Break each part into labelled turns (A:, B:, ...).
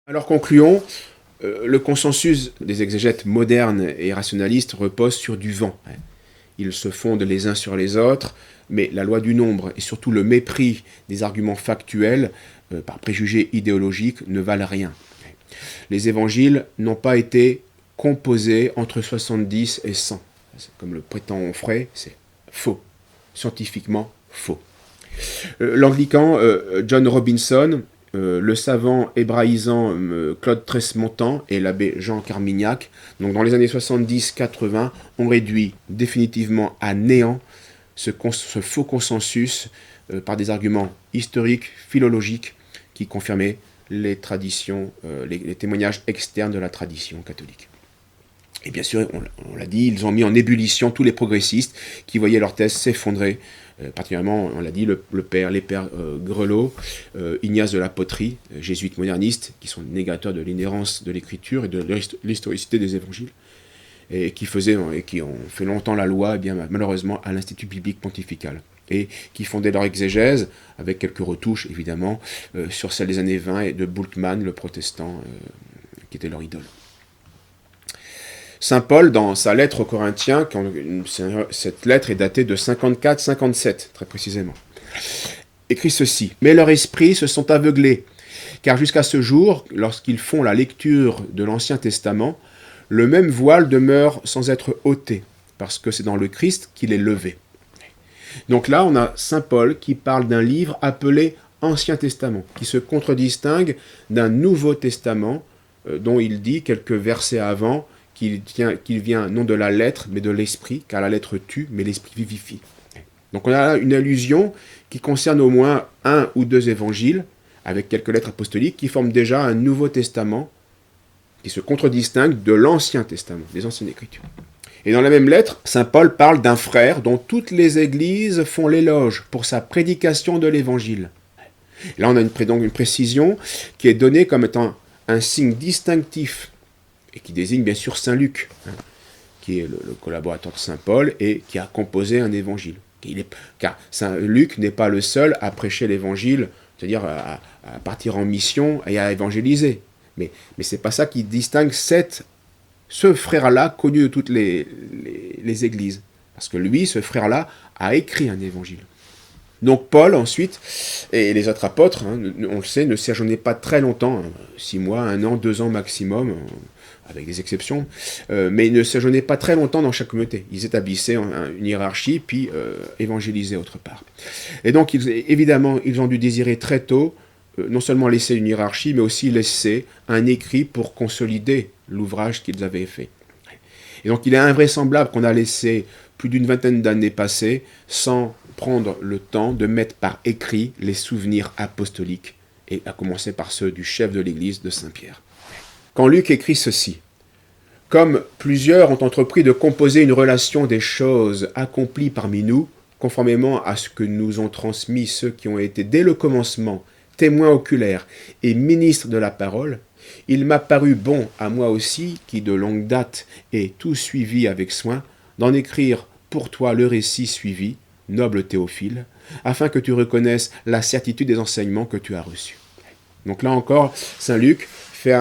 A: Alors concluons, le consensus des exégètes modernes et rationalistes repose sur du vent. Ils se fondent les uns sur les autres, mais la loi du nombre et surtout le mépris des arguments factuels par préjugés idéologiques ne valent rien. Les évangiles n'ont pas été composés entre 70 et 100. Comme le prétend Onfray, c'est faux, scientifiquement faux. L'anglican John Robinson, le savant hébraïsant Claude Tresmontant et l'abbé Jean Carmignac, donc dans les années 70-80, ont réduit définitivement à néant ce faux consensus par des arguments historiques, philologiques, qui confirmaient les traditions, les témoignages externes de la tradition catholique. Et bien sûr, on l'a dit, ils ont mis en ébullition tous les progressistes qui voyaient leur thèse s'effondrer, particulièrement, on l'a dit, les pères Grelot, Ignace de la Poterie, jésuites modernistes, qui sont négateurs de l'inhérence de l'écriture et de l'historicité des évangiles, et qui ont fait longtemps la loi, et bien malheureusement, à l'Institut biblique pontifical, et qui fondaient leur exégèse, avec quelques retouches évidemment, sur celle des années 20 et de Bultmann, le protestant, qui était leur idole. Saint Paul, dans sa lettre aux Corinthiens, cette lettre est datée de 54-57, très précisément, écrit ceci: « Mais leurs esprits se sont aveuglés, car jusqu'à ce jour, lorsqu'ils font la lecture de l'Ancien Testament, le même voile demeure sans être ôté, parce que c'est dans le Christ qu'il est levé. » Donc là, on a Saint Paul qui parle d'un livre appelé Ancien Testament, qui se contredistingue d'un Nouveau Testament, dont il dit quelques versets avant qu'il vient non de la lettre, mais de l'esprit, car la lettre tue, mais l'esprit vivifie. Donc on a une allusion qui concerne au moins un ou deux évangiles, avec quelques lettres apostoliques, qui forment déjà un Nouveau Testament, qui se contredistingue de l'Ancien Testament, des Anciennes Écritures. Et dans la même lettre, saint Paul parle d'un frère dont toutes les églises font l'éloge pour sa prédication de l'évangile. Et là on a donc une précision qui est donnée comme étant un signe distinctif et qui désigne bien sûr Saint Luc, qui est le collaborateur de Saint Paul et qui a composé un évangile. Car Saint Luc n'est pas le seul à prêcher l'évangile, c'est-à-dire à partir en mission et à évangéliser. Mais ce n'est pas ça qui distingue ce frère-là connu de toutes les églises. Parce que lui, ce frère-là, a écrit un évangile. Donc Paul, ensuite, et les autres apôtres, on le sait, ne séjournaient pas très longtemps, 6 mois, 1 an, 2 ans maximum, avec des exceptions, mais ils ne séjournaient pas très longtemps dans chaque communauté. Ils établissaient une hiérarchie, puis évangélisaient autre part. Et donc, évidemment, ils ont dû désirer très tôt, non seulement laisser une hiérarchie, mais aussi laisser un écrit pour consolider l'ouvrage qu'ils avaient fait. Et donc, il est invraisemblable qu'on a laissé plus d'une vingtaine d'années passer sans prendre le temps de mettre par écrit les souvenirs apostoliques, et à commencer par ceux du chef de l'Église de Saint-Pierre. Quand Luc écrit ceci: « Comme plusieurs ont entrepris de composer une relation des choses accomplies parmi nous, conformément à ce que nous ont transmis ceux qui ont été dès le commencement témoins oculaires et ministres de la parole, il m'a paru bon à moi aussi, qui de longue date ai tout suivi avec soin, d'en écrire pour toi le récit suivi, noble Théophile, afin que tu reconnaisses la certitude des enseignements que tu as reçus. » Donc là encore, saint Luc fait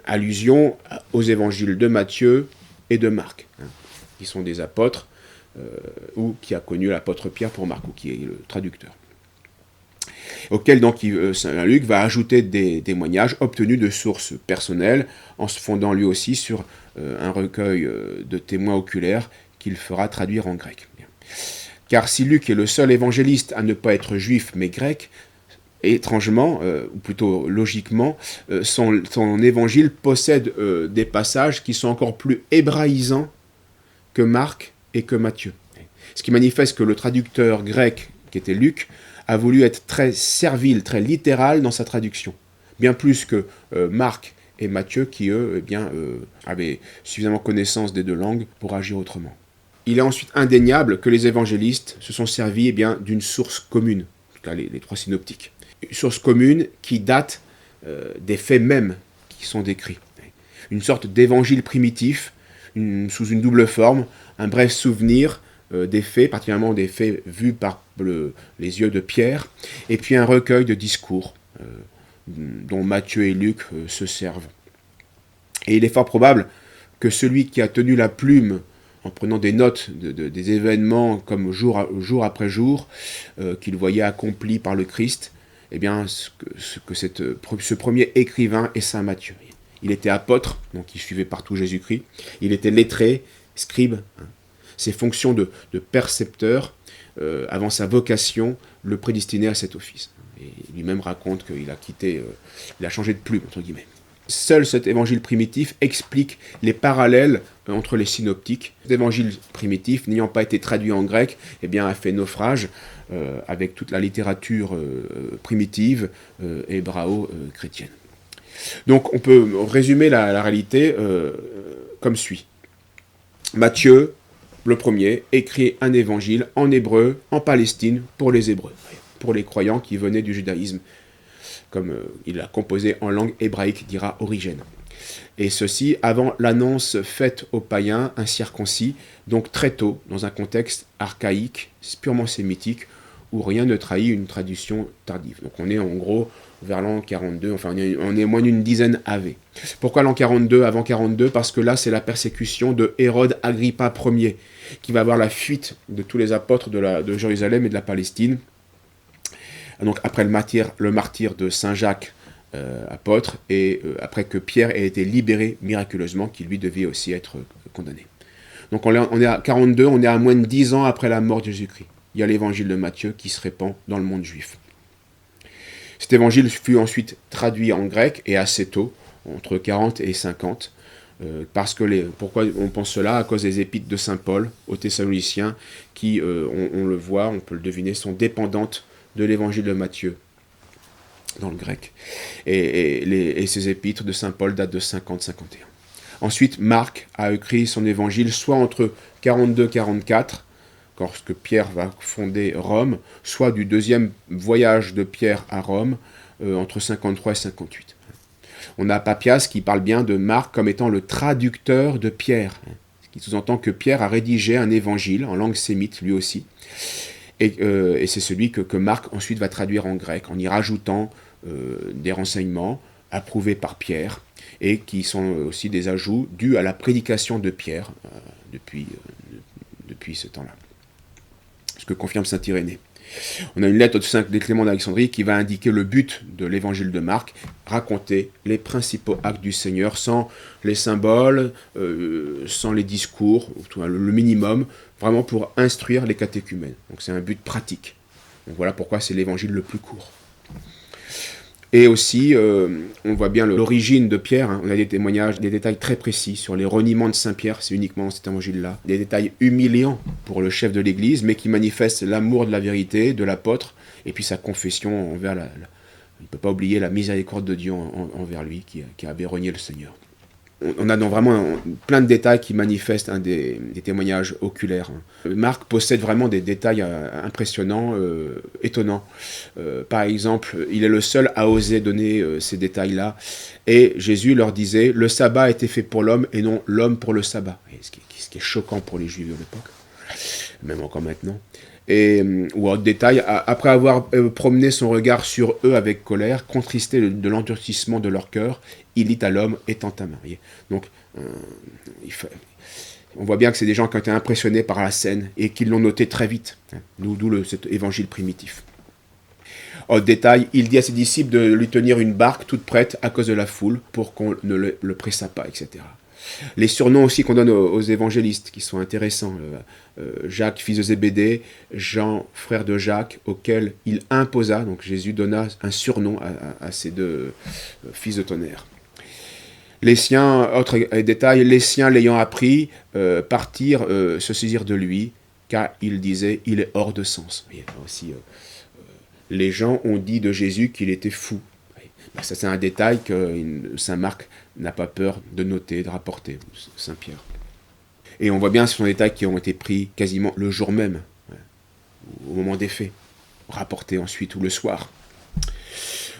A: allusion aux évangiles de Matthieu et de Marc, qui sont des apôtres, ou qui a connu l'apôtre Pierre pour Marc, ou qui est le traducteur. Auquel donc saint Luc va ajouter des témoignages obtenus de sources personnelles, en se fondant lui aussi sur un recueil de témoins oculaires qu'il fera traduire en grec. Car si Luc est le seul évangéliste à ne pas être juif mais grec, étrangement, ou plutôt logiquement, son évangile possède des passages qui sont encore plus hébraïsants que Marc et que Matthieu. Ce qui manifeste que le traducteur grec, qui était Luc, a voulu être très servile, très littéral dans sa traduction, bien plus que Marc et Matthieu, qui eux, avaient suffisamment connaissance des deux langues pour agir autrement. Il est ensuite indéniable que les évangélistes se sont servis d'une source commune, en tout cas les 3 synoptiques. Une source commune qui date des faits mêmes qui sont décrits. Une sorte d'évangile primitif, sous une double forme, un bref souvenir des faits, particulièrement des faits vus par les yeux de Pierre, et puis un recueil de discours dont Matthieu et Luc se servent. Et il est fort probable que celui qui a tenu la plume en prenant des notes des événements comme jour après jour, qu'il voyait accomplis par le Christ, eh bien, ce premier écrivain est saint Matthieu. Il était apôtre, donc il suivait partout Jésus-Christ. Il était lettré, scribe. Ses fonctions de percepteur, avant sa vocation, le prédestinaient à cet office. Et lui-même raconte qu'il a il a changé de plume, entre guillemets. Seul cet évangile primitif explique les parallèles entre les synoptiques. Cet évangile primitif, n'ayant pas été traduit en grec, eh bien, a fait naufrage avec toute la littérature primitive hébrao-chrétienne. Donc on peut résumer la réalité comme suit. Matthieu, le premier, écrit un évangile en hébreu, en Palestine, pour les Hébreux, pour les croyants qui venaient du judaïsme, comme il l'a composé en langue hébraïque, dira Origène. Et ceci avant l'annonce faite aux païens incirconcis, donc très tôt, dans un contexte archaïque, purement sémitique, où rien ne trahit une traduction tardive. Donc on est en gros vers l'an 42, enfin on est moins d'une dizaine AV. Pourquoi l'an 42, avant 42 ? Parce que là c'est la persécution de Hérode Agrippa Ier, qui va avoir la fuite de tous les apôtres de Jérusalem et de la Palestine. Donc après le martyre de Saint Jacques, apôtre, et après que Pierre ait été libéré miraculeusement, qui lui devait aussi être condamné. Donc on est à 42, on est à moins de 10 ans après la mort de Jésus-Christ. Il y a l'évangile de Matthieu qui se répand dans le monde juif. Cet évangile fut ensuite traduit en grec, et assez tôt, entre 40 et 50, parce que pourquoi on pense cela ? À cause des épîtres de Saint Paul aux Thessaloniciens, qui, on le voit, on peut le deviner, sont dépendantes de l'évangile de Matthieu, dans le grec. Et ces épîtres de Saint Paul datent de 50-51. Ensuite, Marc a écrit son évangile soit entre 42-44, lorsque Pierre va fonder Rome, soit du deuxième voyage de Pierre à Rome, entre 53 et 58. On a Papias qui parle bien de Marc comme étant le traducteur de Pierre, ce qui sous-entend que Pierre a rédigé un évangile en langue sémite, lui aussi, et c'est celui que Marc ensuite va traduire en grec, en y rajoutant des renseignements approuvés par Pierre, et qui sont aussi des ajouts dus à la prédication de Pierre depuis ce temps-là. Ce que confirme saint Irénée. On a une lettre de Saint Clément d'Alexandrie qui va indiquer le but de l'évangile de Marc, raconter les principaux actes du Seigneur sans les symboles, sans les discours, le minimum, vraiment pour instruire les catéchumènes. Donc c'est un but pratique. Donc voilà pourquoi c'est l'évangile le plus court. Et aussi, on voit bien l'origine de Pierre, on a des témoignages, des détails très précis sur les reniements de Saint-Pierre, c'est uniquement cet évangile-là. Des détails humiliants pour le chef de l'Église, mais qui manifestent l'amour de la vérité, de l'apôtre, et puis sa confession envers il ne peut pas oublier la miséricorde de Dieu envers lui, qui avait renié le Seigneur. On a donc vraiment plein de détails qui manifestent des témoignages oculaires. Marc possède vraiment des détails impressionnants, étonnants. Par exemple, il est le seul à oser donner ces détails-là. Et Jésus leur disait, le sabbat a été fait pour l'homme et non l'homme pour le sabbat. Et ce qui est choquant pour les Juifs de l'époque, même encore maintenant. Ou autre détail, après avoir promené son regard sur eux avec colère, contristé de l'endurcissement de leur cœur, il dit à l'homme, étends ta main. Donc, on voit bien que c'est des gens qui ont été impressionnés par la scène et qui l'ont noté très vite, d'où cet évangile primitif. Autre détail, il dit à ses disciples de lui tenir une barque toute prête à cause de la foule pour qu'on ne le pressât pas, etc. Les surnoms aussi qu'on donne aux évangélistes, qui sont intéressants. Jacques, fils de Zébédée, Jean, frère de Jacques, auquel il imposa, donc Jésus donna un surnom à ces deux fils de tonnerre. Les siens, autre détail, les siens l'ayant appris, partirent se saisir de lui, car il disait, il est hors de sens. Et aussi, les gens ont dit de Jésus qu'il était fou. Ça, c'est un détail que saint Marc n'a pas peur de noter, de rapporter, saint Pierre. Et on voit bien ce sont des détails qui ont été pris quasiment le jour même, au moment des faits, rapportés ensuite ou le soir.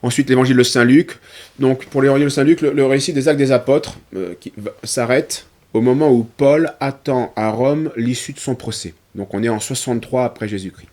A: Ensuite, l'évangile de saint Luc. Donc, pour l'évangile de saint Luc, le récit des actes des apôtres qui s'arrête au moment où Paul attend à Rome l'issue de son procès. Donc, on est en 63 après Jésus-Christ.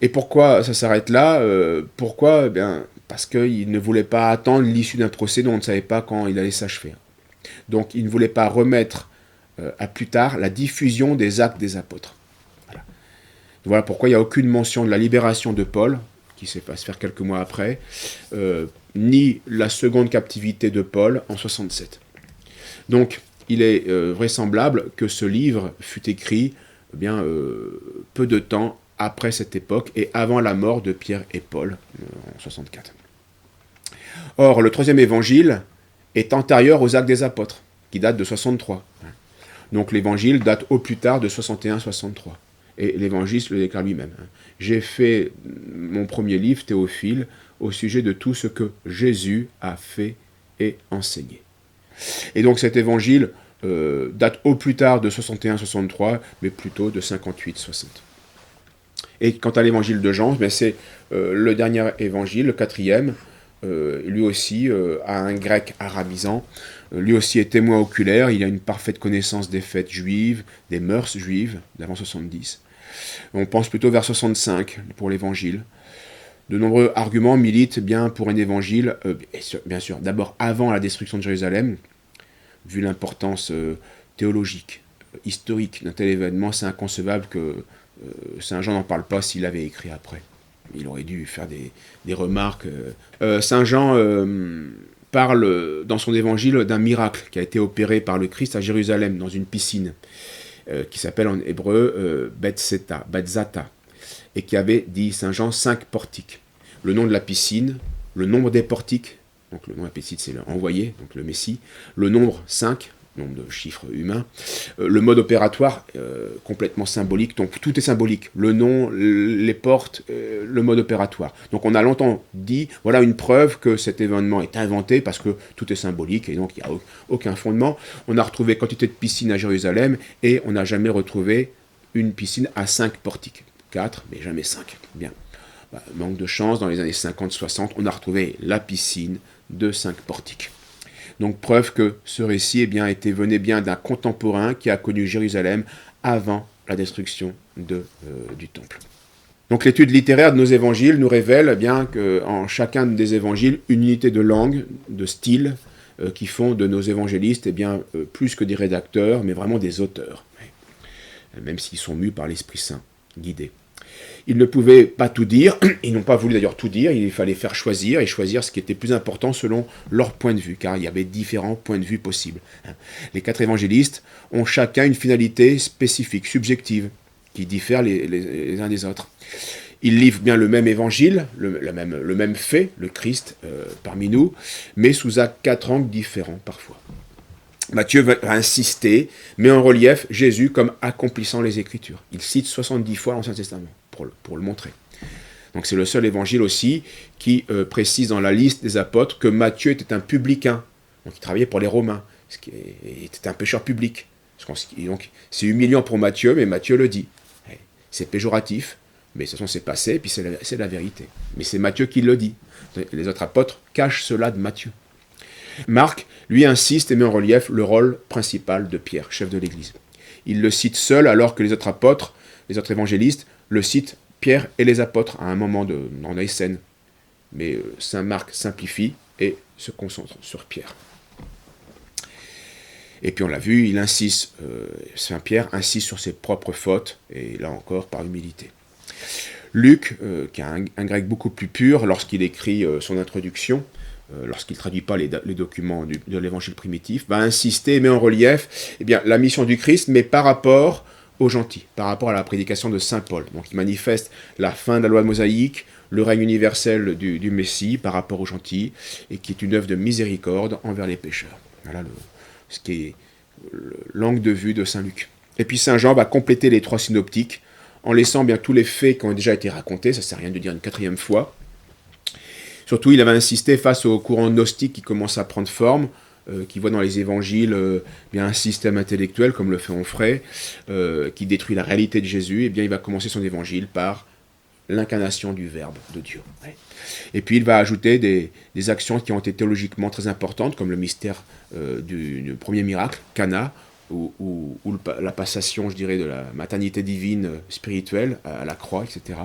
A: Et pourquoi ça s'arrête là ? Pourquoi ? parce qu'il ne voulait pas attendre l'issue d'un procès dont on ne savait pas quand il allait s'achever. Donc il ne voulait pas remettre à plus tard la diffusion des actes des apôtres. Voilà pourquoi il n'y a aucune mention de la libération de Paul, qui s'est fait se faire quelques mois après, ni la seconde captivité de Paul en 67. Donc, il est vraisemblable que ce livre fut écrit peu de temps après cette époque et avant la mort de Pierre et Paul en 64. Or, le troisième évangile est antérieur aux Actes des Apôtres, qui datent de 63. Donc l'évangile date au plus tard de 61-63. Et l'évangile le déclare lui-même. J'ai fait mon premier livre, Théophile, au sujet de tout ce que Jésus a fait et enseigné. Et donc cet évangile date au plus tard de 61-63, mais plutôt de 58-60. Et quant à l'évangile de Jean, c'est le dernier évangile, le quatrième, lui aussi a un grec arabisant, lui aussi est témoin oculaire, il a une parfaite connaissance des fêtes juives, des mœurs juives d'avant 70. On pense plutôt vers 65 pour l'évangile. De nombreux arguments militent bien pour un évangile, bien sûr, d'abord avant la destruction de Jérusalem, vu l'importance théologique, historique d'un tel événement, c'est inconcevable que Saint Jean n'en parle pas s'il avait écrit après. Il aurait dû faire des remarques. Saint Jean parle dans son évangile d'un miracle qui a été opéré par le Christ à Jérusalem, dans une piscine, qui s'appelle en hébreu Betzata, et qui avait, dit Saint Jean, 5 portiques. Le nom de la piscine, le nombre des portiques, donc le nom de la piscine c'est l'envoyé, donc le Messie, le nombre 5, nombre de chiffres humains, le mode opératoire complètement symbolique, donc tout est symbolique, le nom, les portes, le mode opératoire. Donc on a longtemps dit, voilà une preuve que cet événement est inventé parce que tout est symbolique et donc il n'y a aucun fondement. On a retrouvé quantité de piscines à Jérusalem et on n'a jamais retrouvé une piscine à 5 portiques. 4, mais jamais 5. Bien. Manque de chance, dans les années 50-60, on a retrouvé la piscine de 5 portiques. Donc preuve que ce récit venait bien d'un contemporain qui a connu Jérusalem avant la destruction du temple. Donc l'étude littéraire de nos évangiles nous révèle bien qu'en chacun des évangiles, une unité de langue, de style, qui font de nos évangélistes plus que des rédacteurs, mais vraiment des auteurs, même s'ils sont mus par l'Esprit Saint, guidés. Ils ne pouvaient pas tout dire, ils n'ont pas voulu d'ailleurs tout dire, il fallait faire choisir, et choisir ce qui était plus important selon leur point de vue, car il y avait différents points de vue possibles. Les 4 évangélistes ont chacun une finalité spécifique, subjective, qui diffère les uns des autres. Ils livrent bien le même évangile, le même fait, le Christ parmi nous, mais sous 4 angles différents parfois. Matthieu va insister, met en relief Jésus comme accomplissant les Écritures. Il cite 70 fois l'Ancien Testament pour le montrer. Donc c'est le seul évangile aussi qui précise dans la liste des apôtres que Matthieu était un publicain, donc il travaillait pour les Romains, ce qui était un pécheur public. Donc c'est humiliant pour Matthieu, mais Matthieu le dit. C'est péjoratif, mais de toute façon c'est passé, et puis c'est la vérité. Mais c'est Matthieu qui le dit. Les autres apôtres cachent cela de Matthieu. Marc, lui, insiste et met en relief le rôle principal de Pierre, chef de l'Église. Il le cite seul alors que les autres apôtres, les autres évangélistes, le citent Pierre et les apôtres à un moment dans les scènes. Mais saint Marc simplifie et se concentre sur Pierre. Et puis on l'a vu, saint Pierre insiste sur ses propres fautes, et là encore par humilité. Luc, qui a un grec beaucoup plus pur, lorsqu'il écrit son introduction, lorsqu'il ne traduit pas les documents de l'évangile primitif, va insister et met en relief la mission du Christ, mais par rapport aux gentils, par rapport à la prédication de saint Paul. Donc il manifeste la fin de la loi mosaïque, le règne universel du Messie par rapport aux gentils, et qui est une œuvre de miséricorde envers les pécheurs. Voilà ce qui est l'angle de vue de saint Luc. Et puis saint Jean va compléter les 3 synoptiques, en laissant bien tous les faits qui ont déjà été racontés, ça ne sert à rien de dire une 4e fois. Surtout, il avait insisté face au courant gnostique qui commence à prendre forme, qui voit dans les évangiles un système intellectuel, comme le fait Onfray, qui détruit la réalité de Jésus. Il va commencer son évangile par l'incarnation du Verbe de Dieu. Et puis il va ajouter des actions qui ont été théologiquement très importantes, comme le mystère du premier miracle, Cana, ou la passation, je dirais, de la maternité divine spirituelle à la croix, etc.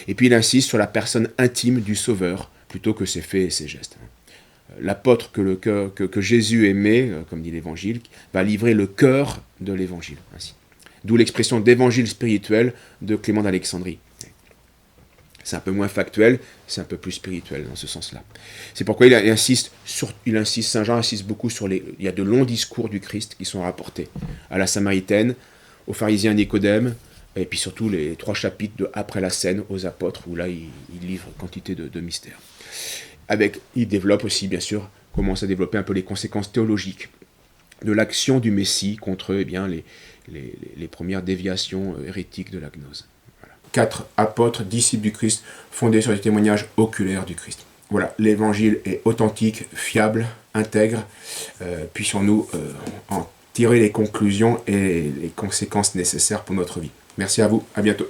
A: Et puis il insiste sur la personne intime du Sauveur, plutôt que ses faits et ses gestes. L'apôtre que Jésus aimait, comme dit l'Évangile, va livrer le cœur de l'Évangile. Ainsi. D'où l'expression d'évangile spirituel de Clément d'Alexandrie. C'est un peu moins factuel, c'est un peu plus spirituel dans ce sens-là. C'est pourquoi il insiste, Saint Jean insiste beaucoup sur il y a de longs discours du Christ qui sont rapportés à la Samaritaine, aux pharisiens Nicodème, et puis surtout les 3 chapitres de Après la scène aux apôtres, où là il livre quantité de mystères. Il développe aussi, bien sûr, commence à développer un peu les conséquences théologiques de l'action du Messie contre les premières déviations hérétiques de la gnose. Voilà. 4 apôtres, disciples du Christ, fondés sur des témoignages oculaires du Christ. Voilà, l'évangile est authentique, fiable, intègre. Puissions-nous en tirer les conclusions et les conséquences nécessaires pour notre vie. Merci à vous, à bientôt.